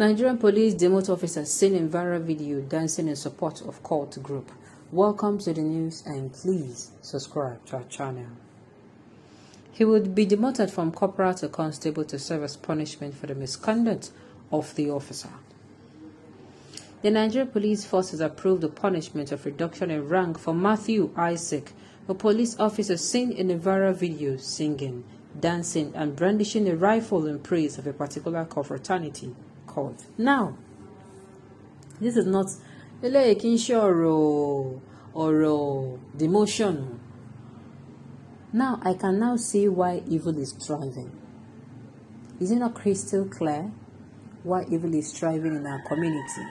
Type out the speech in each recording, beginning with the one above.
Nigerian police demote officer seen in viral video dancing in support of cult group. Welcome to the news and please subscribe to our channel. He would be demoted from corporal to constable to serve as punishment for the misconduct of the officer. The Nigerian Police Force has approved the punishment of reduction in rank for Matthew Isaac, a police officer seen in a viral video singing, dancing and brandishing a rifle in praise of a particular confraternity called. Now, this is not a or demotion. Now, I can now see why evil is thriving. Is it not crystal clear why evil is thriving in our community?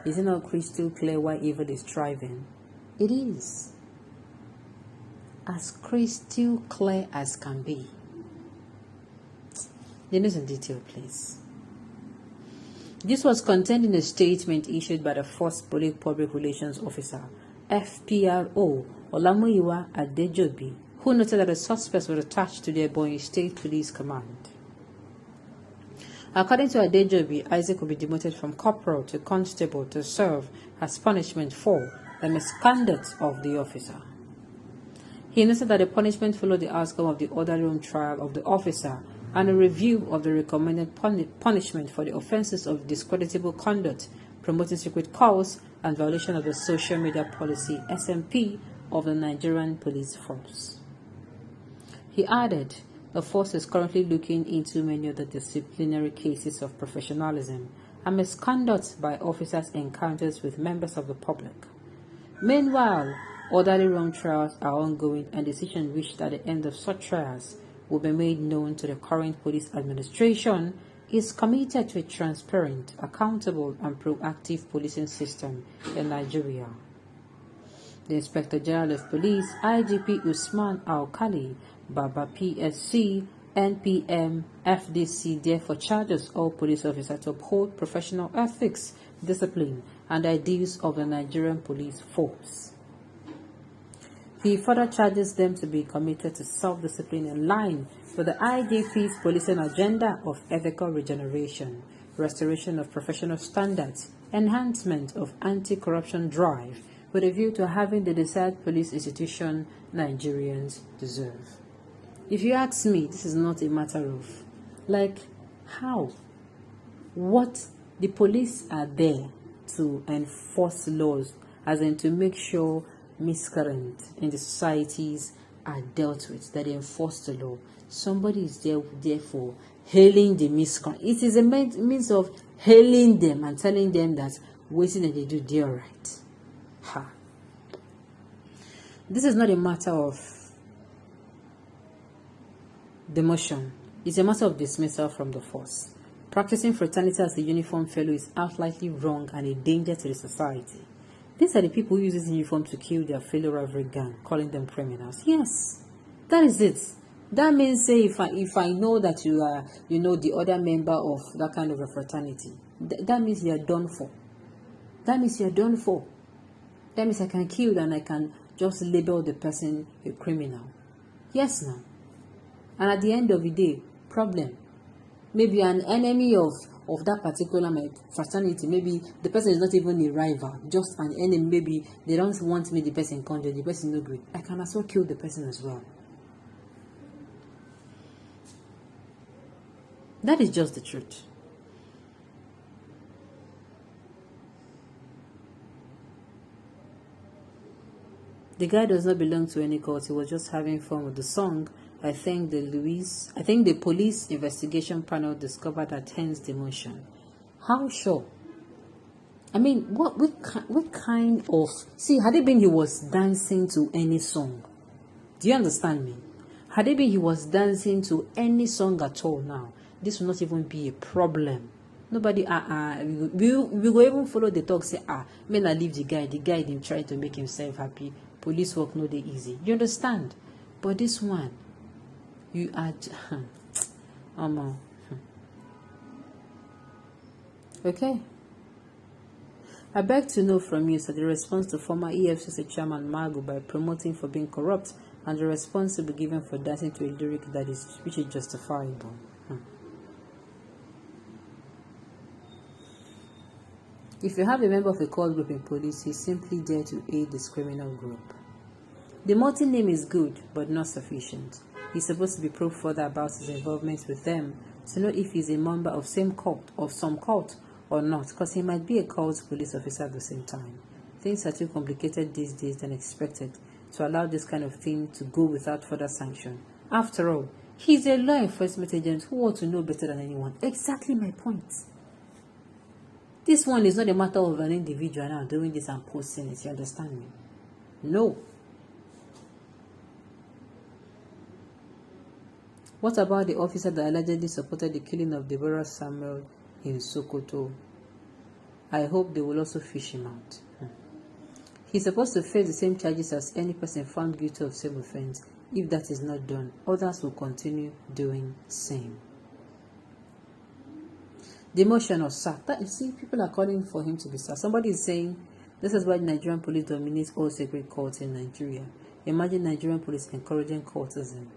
Is it not crystal clear why evil is thriving? It is. As crystal clear as can be. The news in detail, please. This was contained in a statement issued by the First Public Relations Officer, FPRO, Olamuyiwa Adejobi, who noted that the suspects were attached to the Ebonyi State Police Command. According to Adejobi, Isaac will be demoted from corporal to constable to serve as punishment for the misconduct of the officer. He noted that the punishment followed the outcome of the orderly room trial of the officer and a review of the recommended punishment for the offenses of discreditable conduct, promoting secret calls, and violation of the social media policy SMP of the Nigerian Police Force. He added, the force is currently looking into many of the disciplinary cases of professionalism and misconduct by officers' encounters with members of the public. Meanwhile, orderly room trials are ongoing and decisions reached at the end of such trials will be made known to the current police administration is committed to a transparent, accountable and proactive policing system in Nigeria. The Inspector General of Police, IGP Usman Al-Kali, Baba PSC, NPM, FDC therefore charges all police officers to uphold professional ethics, discipline and ideals of the Nigerian police force. He further charges them to be committed to self-discipline in line with the IGP's policing agenda of ethical regeneration, restoration of professional standards, enhancement of anti-corruption drive, with a view to having the desired police institution Nigerians deserve. If you ask me, this is not a matter of, how? What? The police are there to enforce laws, as in to make sure miscreants in the societies are dealt with, that they enforce the law. Somebody is there, therefore, hailing the miscreant. It is a means of hailing them and telling them that waiting and they do, they're right. This is not a matter of demotion. It's a matter of dismissal from the force. Practicing fraternity as a uniform fellow is outrightly wrong and a danger to the society. These are the people who use this uniform to kill their fellow rival gang, calling them criminals. Yes, that is it. That means, say, if I know that you are, the other member of that kind of a fraternity, that means you are done for. That means you are done for. That means I can kill and I can just label the person a criminal. Yes, now. And at the end of the day, problem. Maybe an enemy of that particular fraternity, maybe the person is not even a rival, just an enemy. Maybe they don't want me, the person conjure, the person no good. I can as well kill the person as well. That is just the truth. The guy does not belong to any cult. He was just having fun with the song. I think the police investigation panel discovered that hence demotion. How sure? I mean, what kind of... See, had it been he was dancing to any song, do you understand me? Had it been he was dancing to any song at all now, this will not even be a problem. Nobody, we go even follow the talk, say, may I leave the guy didn't try to make himself happy. Police work no dey easy. You understand? But this one, you are, okay. I beg to know from you, sir, the response to former EFCC chairman Magu by promoting for being corrupt, and the response to be given for dancing to a lyric which is justifiable. If you have a member of a cult group in police, he's simply there to aid this criminal group. The multi name is good, but not sufficient. He's supposed to be probed further about his involvement with them to know if he's a member of some cult or not, because he might be a cult police officer at the same time. Things are too complicated these days than expected to allow this kind of thing to go without further sanction. After all, he's a law enforcement agent who ought to know better than anyone. Exactly my point. This one is not a matter of an individual now doing this and posting it, you understand me? No. What about the officer that allegedly supported the killing of Deborah Samuel in Sokoto? I hope they will also fish him out. He's supposed to face the same charges as any person found guilty of same offense. If that is not done, others will continue doing same. Demotion or sack. That, you see, people are calling for him to be sacked. Somebody is saying this is why Nigerian police dominates all sacred courts in Nigeria. Imagine Nigerian police encouraging cultism.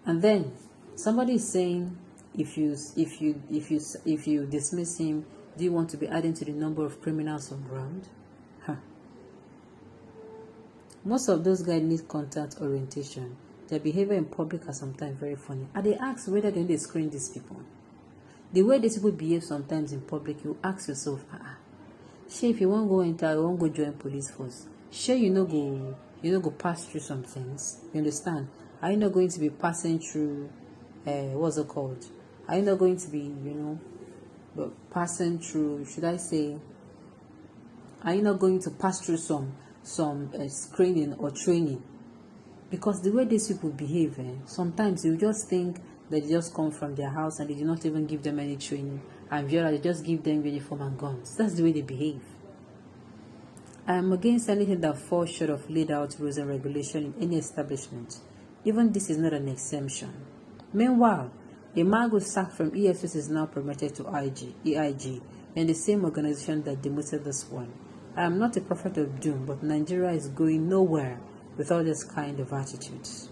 And then somebody is saying if you dismiss him, do you want to be adding to the number of criminals on ground? Most of those guys need contact orientation. Their behavior in public are sometimes very funny. And they ask whether they screen these people. The way these people behave sometimes in public, you ask yourself, sure, if you won't go enter, you won't go join police force. Sure, you know go pass through some things. You understand? Are you not going to be passing through what's it called? Are you not going to be, passing through, should I say, are you not going to pass through some screening or training? Because the way these people behave, sometimes you just think that they just come from their house and they do not even give them any training, and they just give them uniform and guns. That's the way they behave. I am against anything that falls short of laid out rules and regulation in any establishment. Even this is not an exemption. Meanwhile, a man who sacked from EFCC is now promoted to EIG in the same organization that demoted this one. I am not a prophet of doom, but Nigeria is going nowhere without this kind of attitudes.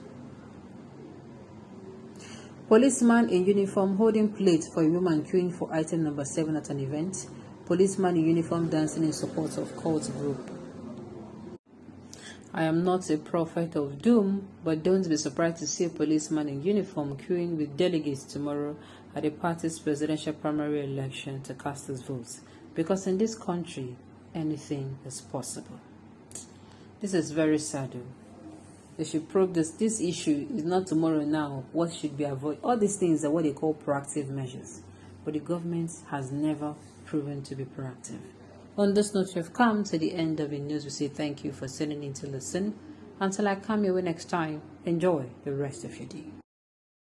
Policeman in uniform holding plate for a woman queuing for item number 7 at an event. Policeman in uniform dancing in support of cult group. I am not a prophet of doom, but don't be surprised to see a policeman in uniform queuing with delegates tomorrow at the party's presidential primary election to cast his votes. Because in this country, anything is possible. This is very sad. They should probe this. This issue is not tomorrow now. What should be avoided? All these things are what they call proactive measures. But the government has never proven to be proactive. On this note, we have come to the end of the news. We say thank you for sending in to listen. Until I come your way next time, enjoy the rest of your day.